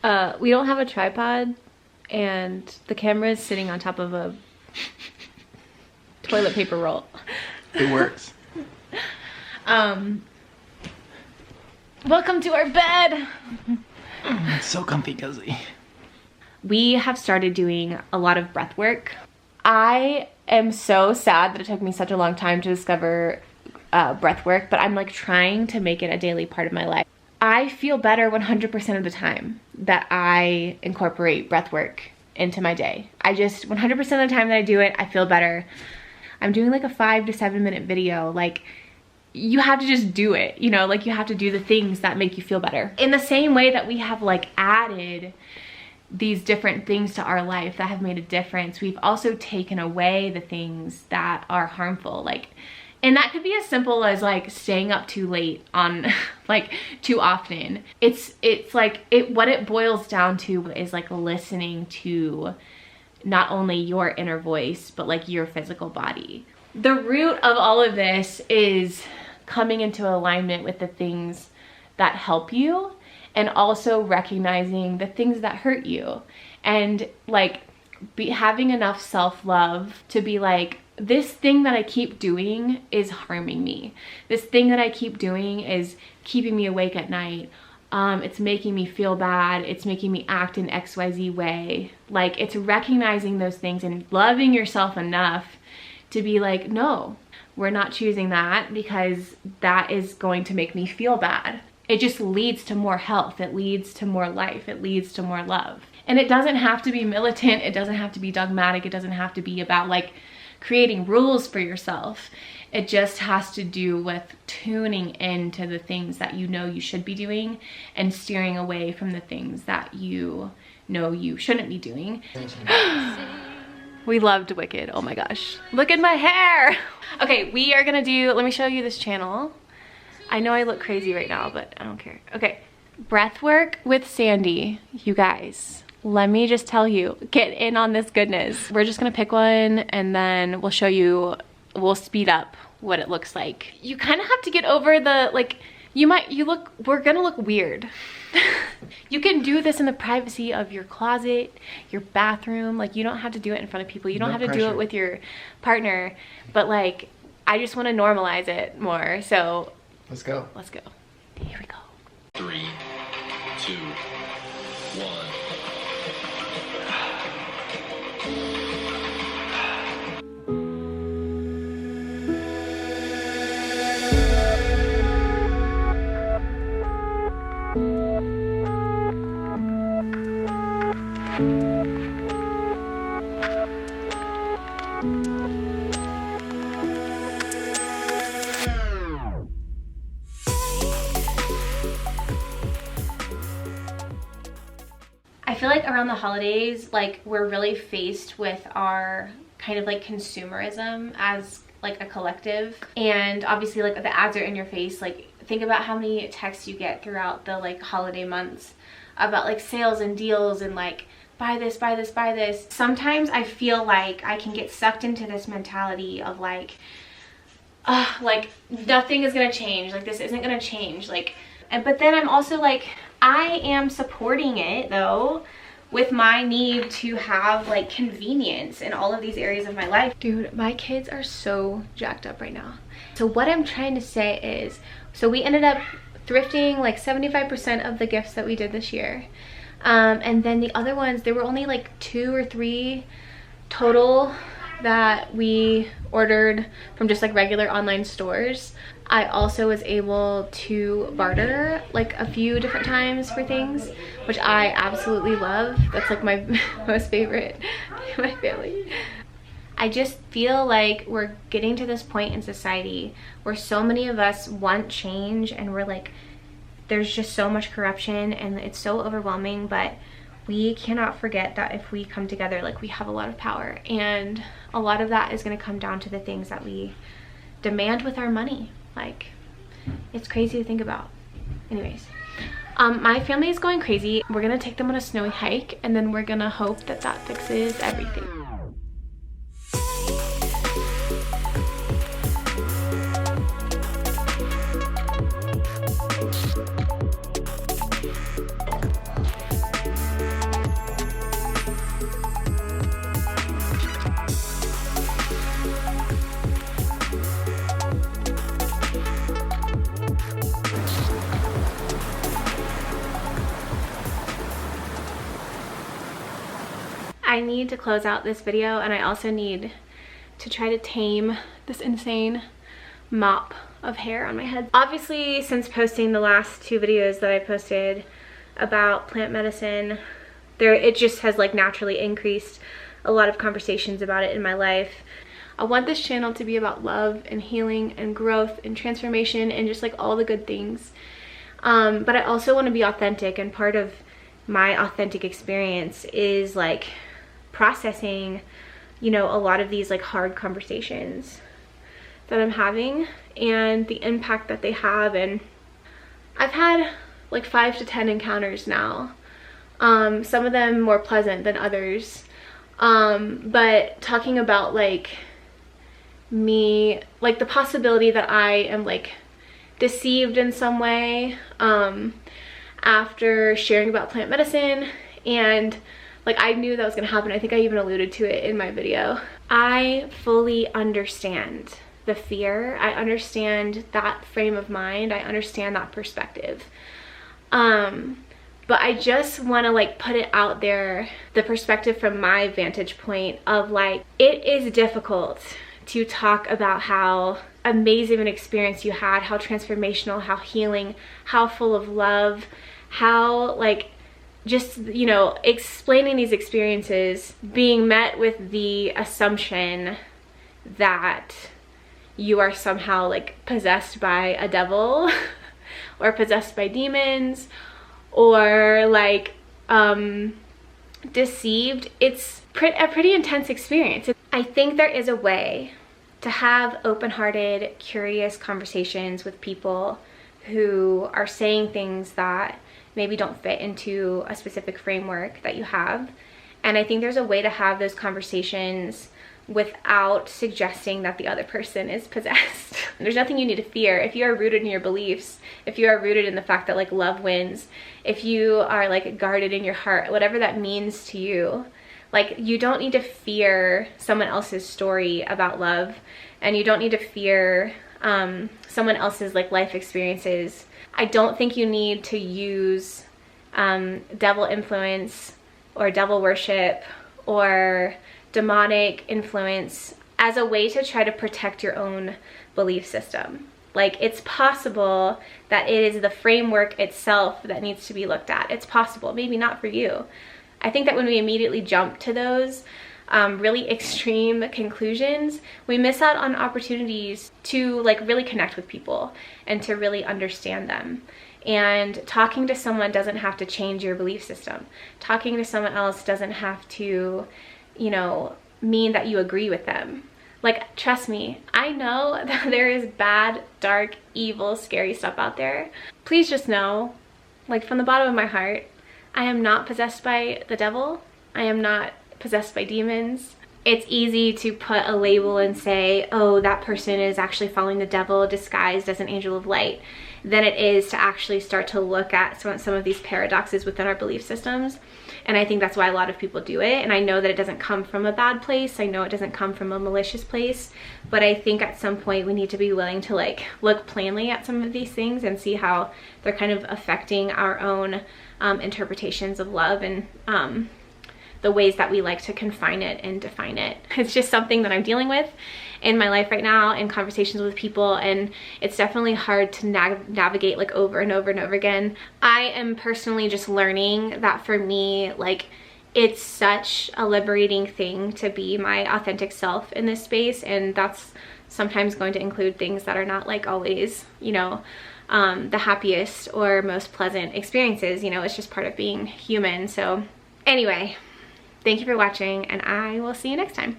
We don't have a tripod and the camera is sitting on top of a toilet paper roll. It works. Welcome to our bed. It's so comfy cozy. We have started doing a lot of breath work. I am so sad that it took me such a long time to discover breath work, but I'm like trying to make it a daily part of my life. I feel better 100% of the time that I incorporate breath work into my day. I just 100% of the time that I do it, I feel better. I'm doing like a 5 to 7 minute video. Like, you have to just do it, you know, like you have to do the things that make you feel better. In the same way that we have like added these different things to our life that have made a difference, we've also taken away the things that are harmful. Like, and that could be as simple as like staying up too late on like too often. It's like what it boils down to is like listening to not only your inner voice, but like your physical body. The root of all of this is coming into alignment with the things that help you and also recognizing the things that hurt you, and like having enough self-love to be like, this thing that I keep doing is harming me. This thing that I keep doing is keeping me awake at night. It's making me feel bad. It's making me act in XYZ way. Like, it's recognizing those things and loving yourself enough to be like, no, we're not choosing that because that is going to make me feel bad. It just leads to more health. It leads to more life. It leads to more love. And it doesn't have to be militant. It doesn't have to be dogmatic. It doesn't have to be about like creating rules for yourself. It just has to do with tuning into the things that you know you should be doing and steering away from the things that you know you shouldn't be doing. We loved Wicked. Oh my gosh. Look at my hair. Okay, we are gonna do, let me show you this channel. I know I look crazy right now, but I don't care. Okay, breathwork with Sandy. You guys, let me just tell you, get in on this goodness. We're just gonna pick one and then we'll show you, we'll speed up what it looks like. You kind of have to get over the, like, we're gonna look weird. You can do this in the privacy of your closet, your bathroom. Like, you don't have to do it in front of people. You don't have to do it with your partner. But like, I just want to normalize it more. So let's go. Let's go. Here we go. 3, 2, 1. I feel like around the holidays, like, we're really faced with our kind of like consumerism as like a collective, and obviously like the ads are in your face. Like, think about how many texts you get throughout the like holiday months about like sales and deals and like buy this, buy this, buy this. Sometimes I feel like I can get sucked into this mentality of like nothing is gonna change, like this isn't gonna change, like, but then I'm also like, I am supporting it though with my need to have like convenience in all of these areas of my life. Dude, my kids are so jacked up right now. So what I'm trying to say is, so we ended up thrifting like 75% of the gifts that we did this year. And then the other ones, there were only like 2 or 3 total that we ordered from just like regular online stores. I also was able to barter like a few different times for things, which I absolutely love. That's like my most favorite in my family. I just feel like we're getting to this point in society where so many of us want change, and we're like, there's just so much corruption and it's so overwhelming, but we cannot forget that if we come together, like, we have a lot of power, and a lot of that is going to come down to the things that we demand with our money. Like, it's crazy to think about. Anyways, my family is going crazy. We're gonna take them on a snowy hike, and then we're gonna hope that that fixes everything. I need to close out this video, and I also need to try to tame this insane mop of hair on my head. Obviously, since posting the last 2 videos that I posted about plant medicine, it just has like naturally increased a lot of conversations about it in my life. I want this channel to be about love and healing and growth and transformation and just like all the good things. But I also want to be authentic, and part of my authentic experience is like processing, you know, a lot of these like hard conversations that I'm having and the impact that they have. And I've had like 5 to 10 encounters now, some of them more pleasant than others, but talking about like me, like the possibility that I am like deceived in some way after sharing about plant medicine, and like I knew that was gonna happen. I think I even alluded to it in my video. I fully understand the fear. I understand that frame of mind. I understand that perspective. But I just want to like put it out there, the perspective from my vantage point of like, it is difficult to talk about how amazing an experience you had, how transformational, how healing, how full of love, how like just, you know, explaining these experiences, being met with the assumption that you are somehow like possessed by a devil or possessed by demons or like deceived. It's a pretty intense experience. I think there is a way to have open-hearted, curious conversations with people who are saying things that maybe don't fit into a specific framework that you have. And I think there's a way to have those conversations without suggesting that the other person is possessed. There's nothing you need to fear if you are rooted in your beliefs, if you are rooted in the fact that like love wins, if you are like guarded in your heart, whatever that means to you. Like, you don't need to fear someone else's story about love, and you don't need to fear someone else's like life experiences. I don't think you need to use devil influence or devil worship or demonic influence as a way to try to protect your own belief system. Like, it's possible that it is the framework itself that needs to be looked at. It's possible, maybe not for you. I think that when we immediately jump to those really extreme conclusions, we miss out on opportunities to like really connect with people and to really understand them. And talking to someone doesn't have to change your belief system. Talking to someone else doesn't have to, you know, mean that you agree with them. Like, trust me, I know that there is bad, dark, evil, scary stuff out there. Please just know, like from the bottom of my heart, I am not possessed by the devil. I am not possessed by demons. It's easy to put a label and say, oh, that person is actually following the devil disguised as an angel of light, than it is to actually start to look at some of these paradoxes within our belief systems. And I think that's why a lot of people do it. And I know that it doesn't come from a bad place. I know it doesn't come from a malicious place. But I think at some point we need to be willing to like look plainly at some of these things and see how they're kind of affecting our own interpretations of love and the ways that we like to confine it and define it. It's just something that I'm dealing with in my life right now in conversations with people, and it's definitely hard to navigate like over and over and over again. I am personally just learning that for me, like, it's such a liberating thing to be my authentic self in this space, and that's sometimes going to include things that are not like always, you know, the happiest or most pleasant experiences. You know, it's just part of being human. So anyway, thank you for watching, and I will see you next time.